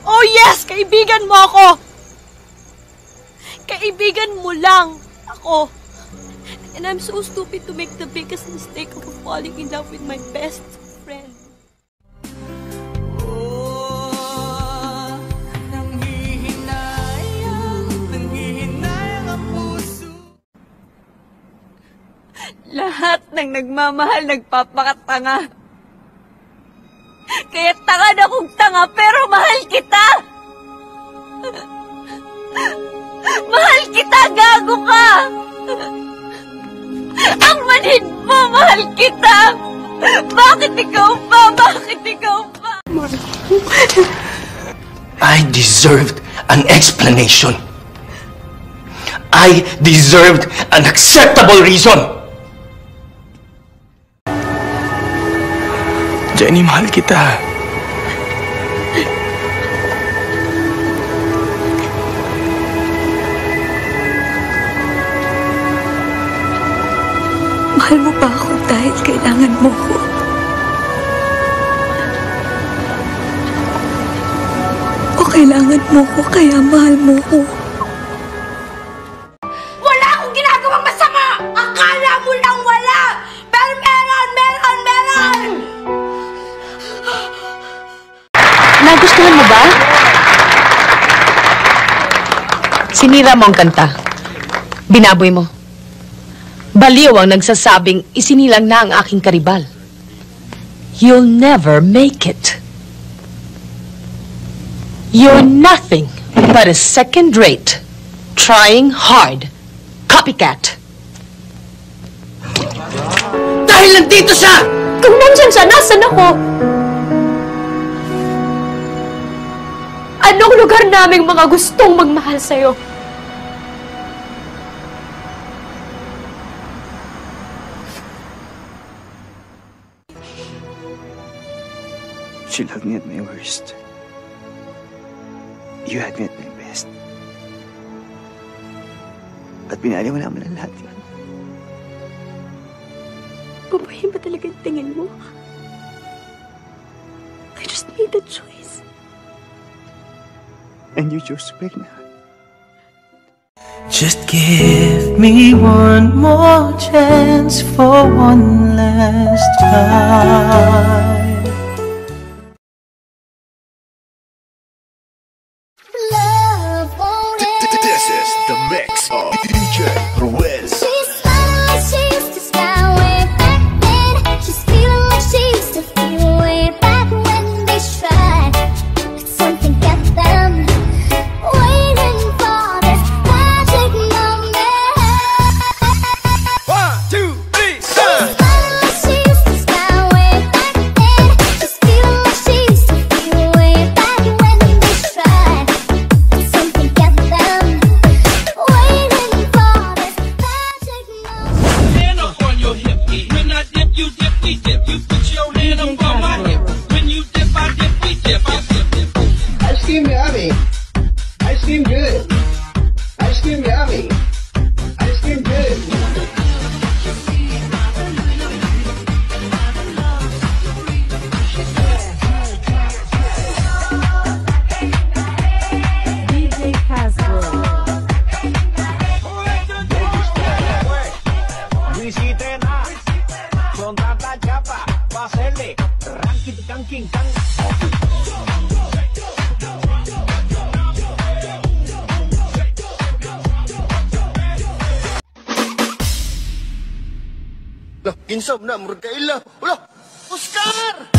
Oh yes! Kaibigan mo ako! Kaibigan mo lang ako. And I'm so stupid to make the biggest mistake of falling in love with my best friend. Lahat ng nagmamahal nagpapakatanga. Kaya tanga na kong tanga, pero mahal kita! Mahal kita, gago ka! Ang manhid mo, mahal kita! Bakit ikaw pa? Bakit ikaw pa? I deserved an explanation. I deserved an acceptable reason. Jenny, mahal kita. Mahal mo ba ako dahil kailangan mo ko? O kailangan mo ko kaya mahal mo ko? Wala akong ginagawang masama! Akala mo lang wala! Pero meron! Meron! Meron! Nagustuhan mo ba? Sinira mo ang kanta. Binaboy mo. Baliw ang nagsasabing isinilang na ang aking karibal. You'll never make it. You're nothing but a second-rate, trying hard, copycat. Dahil nandito siya! Kung nandyan siya, nasan ako? Anong lugar naming mga gustong magmahal sa'yo? She loved me at my worst. You had me at my best. At pinaliwala mo na lahat yun. Babae ba talaga yung tingin mo? I just made a choice. And you chose to break my heart. Just give me one more chance for one last time. This is the mix of DJ Ruiz. She's smiling like she used to smile way back then. She's feeling like she used to feel way back when they tried. But something kept them waiting for this magic moment. 1, 2, 3, She's smiling like she used to smile way back then. She's feeling like she used to feel way back when they tried. But something kept them waiting for this magic moment. Hand up on your hip. When I dip, you dip, we dip. You put your hand up on my hip. When you dip, I dip, we dip. I dip. Ice cream yummy. Ice cream good. Ice cream yummy. Ice cream good. Lah, insam na, murag kaila. Ulah, Oscar!